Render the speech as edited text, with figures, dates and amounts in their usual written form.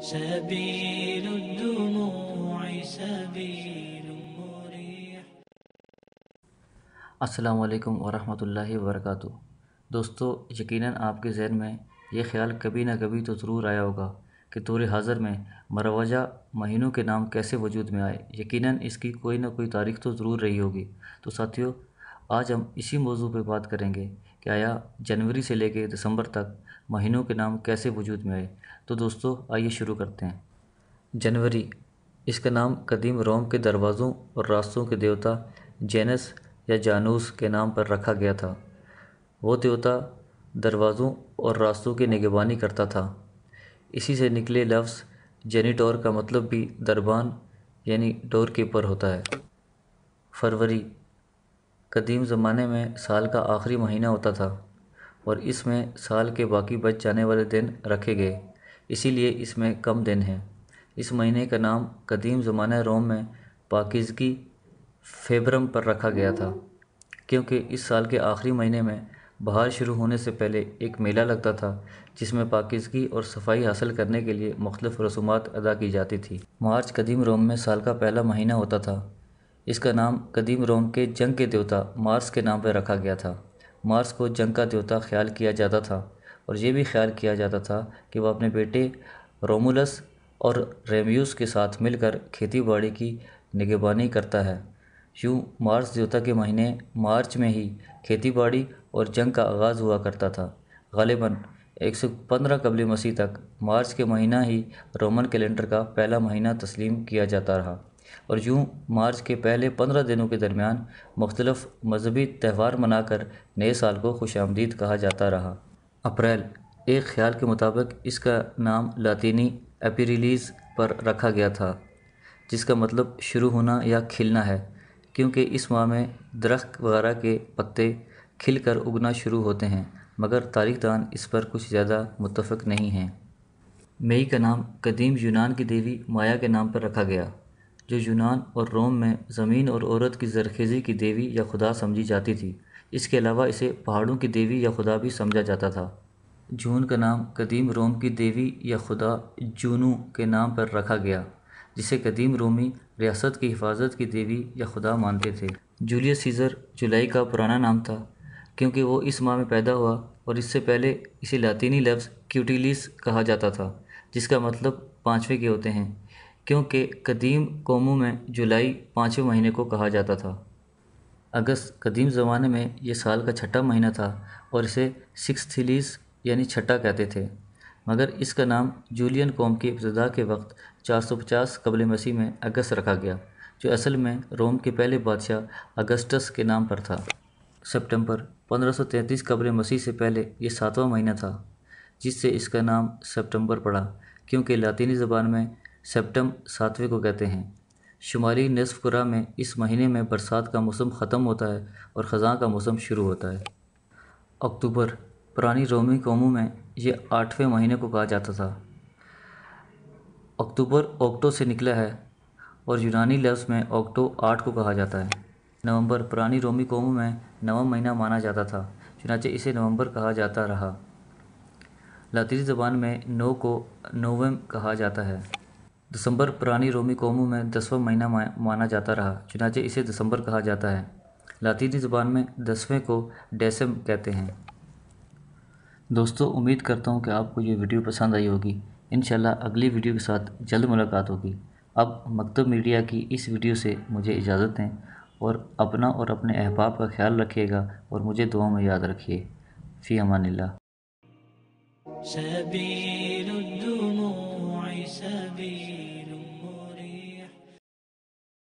سبيل الدموع سبيل مريح۔ السلام علیکم ورحمۃ اللہ وبرکاتہ۔ دوستو، یقیناً آپ کے ذہن میں یہ خیال کبھی نہ کبھی تو ضرور آیا ہوگا کہ دور حاضر میں مروجہ مہینوں کے نام کیسے وجود میں آئے۔ یقیناً اس کی کوئی نہ کوئی تاریخ تو ضرور رہی ہوگی۔ تو ساتھیو، آج ہم اسی موضوع پہ بات کریں گے کہ آیا جنوری سے لے کے دسمبر تک مہینوں کے نام کیسے وجود میں آئے۔ تو دوستو، آئیے شروع کرتے ہیں۔ جنوری، اس کا نام قدیم روم کے دروازوں اور راستوں کے دیوتا جینس یا جانوس کے نام پر رکھا گیا تھا۔ وہ دیوتا دروازوں اور راستوں کی نگہبانی کرتا تھا۔ اسی سے نکلے لفظ جینیٹور کا مطلب بھی دربان یعنی ڈور کیپر ہوتا ہے۔ فروری، قدیم زمانے میں سال کا آخری مہینہ ہوتا تھا اور اس میں سال کے باقی بچ جانے والے دن رکھے گئے، اسی لیے اس میں کم دن ہیں۔ اس مہینے کا نام قدیم زمانہ روم میں پاکیزگی فیبرم پر رکھا گیا تھا، کیونکہ اس سال کے آخری مہینے میں بہار شروع ہونے سے پہلے ایک میلہ لگتا تھا جس میں پاکیزگی اور صفائی حاصل کرنے کے لیے مختلف رسومات ادا کی جاتی تھی۔ مارچ قدیم روم میں سال کا پہلا مہینہ ہوتا تھا۔ اس کا نام قدیم روم کے جنگ کے دیوتا مارس کے نام پہ رکھا گیا تھا۔ مارس کو جنگ کا دیوتا خیال کیا جاتا تھا اور یہ بھی خیال کیا جاتا تھا کہ وہ اپنے بیٹے رومولس اور ریمیوس کے ساتھ مل کر کھیتی باڑی کی نگہبانی کرتا ہے۔ یوں مارس دیوتا کے مہینے مارچ میں ہی کھیتی باڑی اور جنگ کا آغاز ہوا کرتا تھا۔ غالباً 115 قبل مسیح تک مارچ کے مہینہ ہی رومن کیلنڈر کا پہلا مہینہ تسلیم کیا جاتا رہا، اور یوں مارچ کے پہلے 15 دنوں کے درمیان مختلف مذہبی تہوار منا کر نئے سال کو خوش آمدید کہا جاتا رہا۔ اپریل، ایک خیال کے مطابق اس کا نام لاطینی اپریلیز پر رکھا گیا تھا، جس کا مطلب شروع ہونا یا کھلنا ہے، کیونکہ اس ماہ میں درخت وغیرہ کے پتے کھل کر اگنا شروع ہوتے ہیں، مگر تاریخ دان اس پر کچھ زیادہ متفق نہیں ہیں۔ مئی کا نام قدیم یونان کی دیوی مایا کے نام پر رکھا گیا، جو یونان اور روم میں زمین اور عورت کی زرخیزی کی دیوی یا خدا سمجھی جاتی تھی۔ اس کے علاوہ اسے پہاڑوں کی دیوی یا خدا بھی سمجھا جاتا تھا۔ جون کا نام قدیم روم کی دیوی یا خدا جونو کے نام پر رکھا گیا، جسے قدیم رومی ریاست کی حفاظت کی دیوی یا خدا مانتے تھے۔ جولیس سیزر جولائی کا پرانا نام تھا، کیونکہ وہ اس ماہ میں پیدا ہوا، اور اس سے پہلے اسے لاطینی لفظ کیوٹیلیس کہا جاتا تھا، جس کا مطلب پانچویں کے ہوتے ہیں، کیونکہ قدیم قوموں میں جولائی 5ویں مہینے کو کہا جاتا تھا۔ اگست، قدیم زمانے میں یہ سال کا چھٹا مہینہ تھا اور اسے سکستھیلیس یعنی چھٹا کہتے تھے، مگر اس کا نام جولین قوم کی ابتدا کے وقت 450 قبل مسیح میں اگست رکھا گیا، جو اصل میں روم کے پہلے بادشاہ اگسٹس کے نام پر تھا۔ سپتمبر، 1533 قبل مسیح سے پہلے یہ 7واں مہینہ تھا، جس سے اس کا نام سپتمبر پڑا، کیونکہ لاطینی زبان میں سپٹم 7ویں کو کہتے ہیں۔ شمالی نصف کرہ میں اس مہینے میں برسات کا موسم ختم ہوتا ہے اور خزاں کا موسم شروع ہوتا ہے۔ اکتوبر، پرانی رومی قوموں میں یہ 8ویں مہینے کو کہا جاتا تھا۔ اکتوبر اوکٹو سے نکلا ہے اور یونانی لفظ میں اوکٹو 8 کو کہا جاتا ہے۔ نومبر، پرانی رومی قوموں میں 9واں مہینہ مانا جاتا تھا، چنانچہ اسے نومبر کہا جاتا رہا۔ لاطینی زبان میں 9 کو نوویم کہا جاتا ہے۔ دسمبر، پرانی رومی قوموں میں 10واں مہینہ مانا جاتا رہا، چنانچہ اسے دسمبر کہا جاتا ہے۔ لاطینی زبان میں 10ویں کو ڈیسم کہتے ہیں۔ دوستو، امید کرتا ہوں کہ آپ کو یہ ویڈیو پسند آئی ہوگی۔ انشاءاللہ اگلی ویڈیو کے ساتھ جلد ملاقات ہوگی۔ اب مکتب میڈیا کی اس ویڈیو سے مجھے اجازت دیں، اور اپنا اور اپنے احباب کا خیال رکھیے گا اور مجھے دعاؤں میں یاد رکھیے۔ فی امان اللہ۔ سبيل